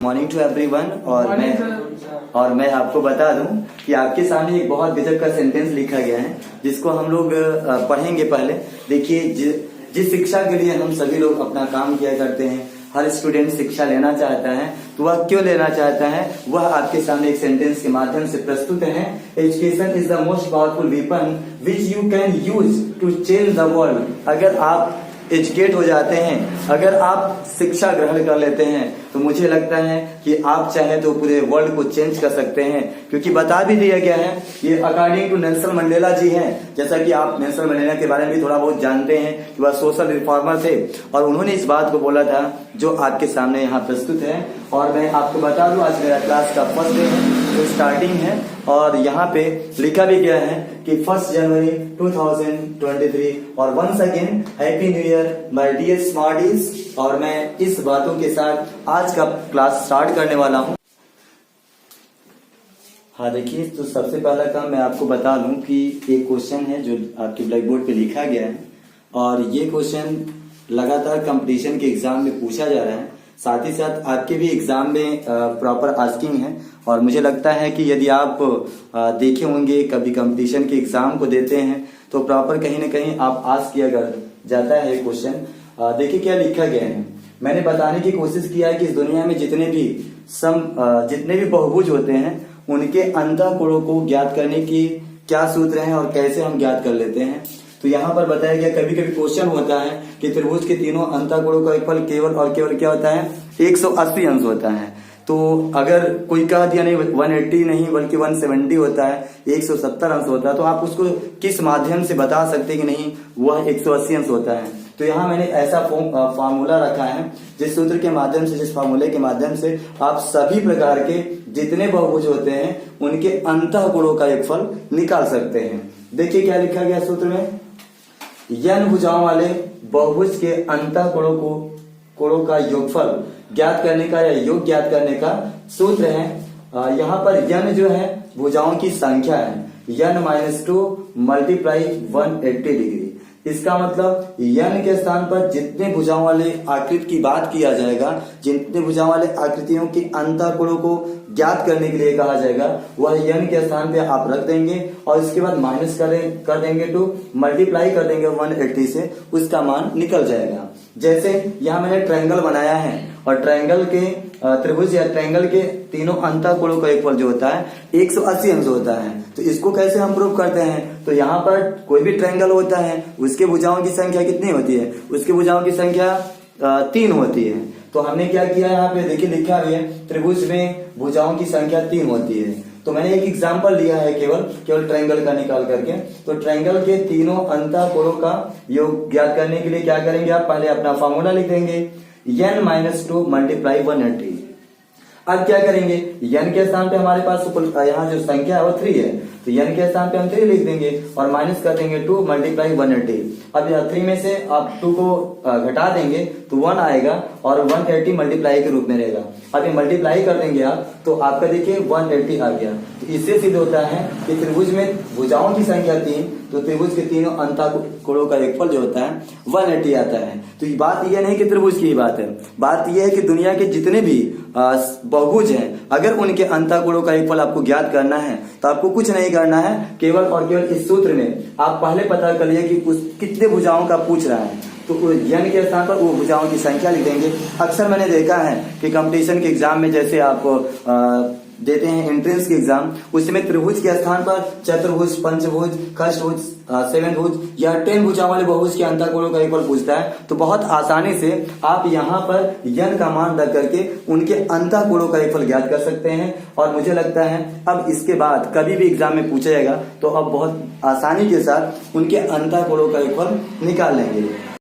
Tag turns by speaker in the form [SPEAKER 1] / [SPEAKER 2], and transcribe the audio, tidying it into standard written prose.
[SPEAKER 1] Morning to everyone. और मैं आपको बता दूं कि आपके सामने एक बहुत गजब का सेंटेंस लिखा गया है जिसको हम लोग पढ़ेंगे। पहले देखिए, जिस शिक्षा के लिए हम सभी लोग अपना काम किया करते हैं, हर स्टूडेंट शिक्षा लेना चाहता है, तो वह क्यों लेना चाहता है वह आपके सामने एक सेंटेंस के माध्यम से प्रस्तुत है। Education is the most powerful weapon which you can use to change the world. अगर आप एजुकेट हो जाते हैं, अगर आप शिक्षा ग्रहण कर लेते हैं, तो मुझे लगता है कि आप चाहे तो पूरे वर्ल्ड को चेंज कर सकते हैं। क्योंकि बता भी दिया गया है, ये अकॉर्डिंग टू नेल्सन मंडेला जी हैं। जैसा कि आप नेल्सन मंडेला के बारे में भी थोड़ा बहुत जानते हैं कि वह सोशल रिफॉर्मर थे और उन्होंने इस बात को बोला था जो आपके सामने यहाँ प्रस्तुत है। और मैं आपको बता दूं, आज मेरा क्लास का फर्स्ट डे है, तो स्टार्टिंग है और यहाँ पे लिखा भी गया है कि 1 जनवरी 2023 और once again happy new year my dear smarties. और मैं इस बातों के साथ आज का क्लास स्टार्ट करने वाला हूँ। हाँ देखिए, तो सबसे पहला काम मैं आपको बता दूं कि एक क्वेश्चन है जो आपके ब्लैक बोर्ड पे लिखा गया है और ये क्वेश्चन लगातार कंपटीशन के एग्जाम में पूछा जा रहा है। साथ ही साथ आपके भी एग्जाम में प्रॉपर आस्किंग है। और मुझे लगता है कि यदि आप देखे होंगे, कभी कंपटीशन के एग्जाम को देते हैं, तो प्रॉपर कहीं ना कहीं आप आस्क किया जाता है क्वेश्चन। देखिए क्या लिखा गया है। मैंने बताने की कोशिश किया है कि इस दुनिया में जितने भी बहुभुज होते हैं, उनके अंतःकोणों को ज्ञात करने की क्या सूत्र है और कैसे हम ज्ञात कर लेते हैं। तो यहाँ पर बताया गया, कभी कभी क्वेश्चन होता है कि त्रिभुज के तीनों अंतःकोणों का योगफल केवल और केवल क्या होता है, 180 अंश होता है। तो अगर कोई कह दिया नहीं 180 नहीं बल्कि 170 होता है, 170 अंश होता है, तो आप उसको किस माध्यम से बता सकते कि नहीं वह 180 अंश होता है। तो यहाँ मैंने ऐसा फार्मूला रखा है जिस सूत्र के माध्यम से, जिस फार्मूले के माध्यम से आप सभी प्रकार के जितने बहुभुज होते हैं उनके अंतःकोणों का योगफल निकाल सकते हैं। देखिए क्या लिखा गया सूत्र में, n भुजाओं वाले बहुभुज के अंतःकोणों का योगफल ज्ञात करने का या योग ज्ञात करने का सूत्र है। यहाँ पर n जो है भुजाओं की संख्या है, n-2 मल्टीप्लाई 180 डिग्री। इसका मतलब n के स्थान पर जितने भुजाओं वाले आकृति की बात किया जाएगा, जितने भुजाओं वाले आकृतियों के अंतःकोणों को ज्ञात करने के लिए कहा जाएगा, वह n के स्थान पे आप रख देंगे और इसके बाद माइनस कर देंगे टू मल्टीप्लाई कर देंगे 180 से, उसका मान निकल जाएगा। जैसे यहाँ मैंने ट्रायंगल बनाया है और ट्रायंगल के त्रिभुज या ट्रायंगल के तीनों अंतःकोणों का योगफल जो होता है 180 अंश होता है। तो इसको कैसे हम प्रूव करते हैं, तो यहाँ पर कोई भी ट्रायंगल होता है, उसके भुजाओं की संख्या कितनी होती है, उसके भुजाओं की संख्या 3 होती है। तो हमने क्या किया, यहाँ पे देखिए लिखा हुआ है त्रिभुज में भुजाओं की संख्या 3 होती है। तो मैंने एक एग्जाम्पल लिया है केवल ट्रायंगल का निकाल करके। तो ट्रायंगल के तीनों अंतःकोणों का योग ज्ञात करने के लिए क्या करेंगे, आप पहले अपना फॉर्मूला लिख देंगे n-2 मल्टीप्लाई 180। अब क्या करेंगे, n के स्थान पे हमारे पास यहाँ जो संख्या है वो 3 है, तो n के स्थान पे हम 3 लिख देंगे और माइनस कर देंगे 2 मल्टीप्लाई 180। अब यहाँ 3 में से आप 2 को घटा देंगे तो 1 आएगा और 180 मल्टीप्लाई के रूप में रहेगा। अब ये मल्टीप्लाई कर देंगे आप, तो आपका देखिए 180 आ गया। तो इससे सिद्ध होता है कि त्रिभुज में भुजाओं की संख्या 3, तो त्रिभुज के तीनों अंतःकोणों का योगफल जो होता है 180 आता है। तो ये बात यह नहीं कि त्रिभुज की बात है, बात यह है कि दुनिया के जितने भी बहुभुज हैं, अगर उनके अंतःकोणों का योगफल आपको ज्ञात करना है तो आपको कुछ नहीं करना है, केवल और केवल इस सूत्र में आप पहले पता कर लिए कि कितने भुजाओं का पूछ रहा है, तो n के स्थान पर वो भुजाओं की संख्या लिख देंगे। अक्सर मैंने देखा है कि कंपटीशन के एग्जाम में जैसे आप देते हैं एंट्रेंस के एग्जाम, उसमें त्रिभुज के स्थान पर चतुर्भुज, पंचभुज, खष्टभुज, 7 भुज या 10 भुजाओं वाले बहुभुज के अंतःकोणों का योगफल पूछता है। तो बहुत आसानी से आप यहाँ पर n का मान रख करके उनके अंतःकोणों का योगफल ज्ञात कर सकते हैं। और मुझे लगता है अब इसके बाद कभी भी एग्जाम में पूछा जाएगा तो अब बहुत आसानी के साथ उनके अंतःकोणों का योगफल निकाल लेंगे।